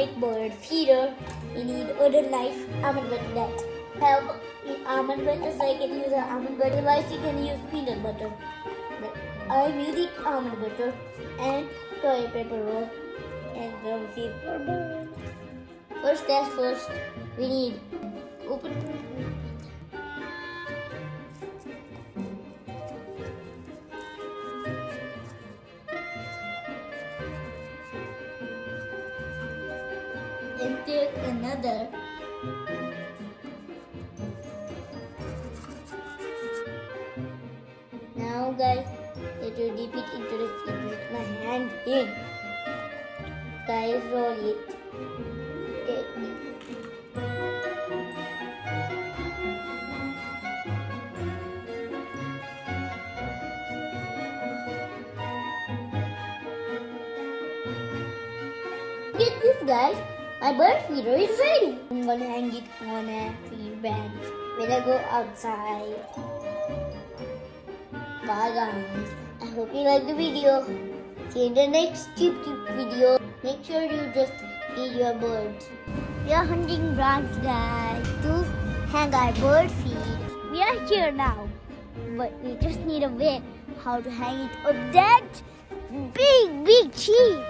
make bird feeder, we need wooden knife, almond butter net. Help almond butter, so I can use an almond butter, otherwise you can use peanut butter. But I'm using almond butter and toilet paper roll and some seed for bird. First as first, we need open. And take another. Now guys, let me dip it into the seed with my hand in. Guys, roll it. Take me. Get this guys. My bird feeder is ready. I'm gonna hang it on a tree branch when I go outside. Bye guys. I hope you like the video. See you in the next tip video. Make sure you just feed your birds. We are hunting branch guys to hang our bird feed. We are here now, but we just need a way how to hang it on that big tree.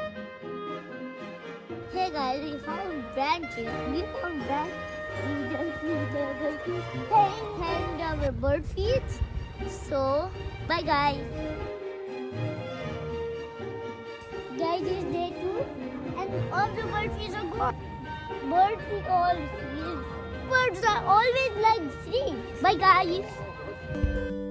Hey guys, we found branches. We just need to hang our bird feet. So, bye guys. Guys, it's day 2 and all the bird feet are gone. Birds are always like 3. Bye guys.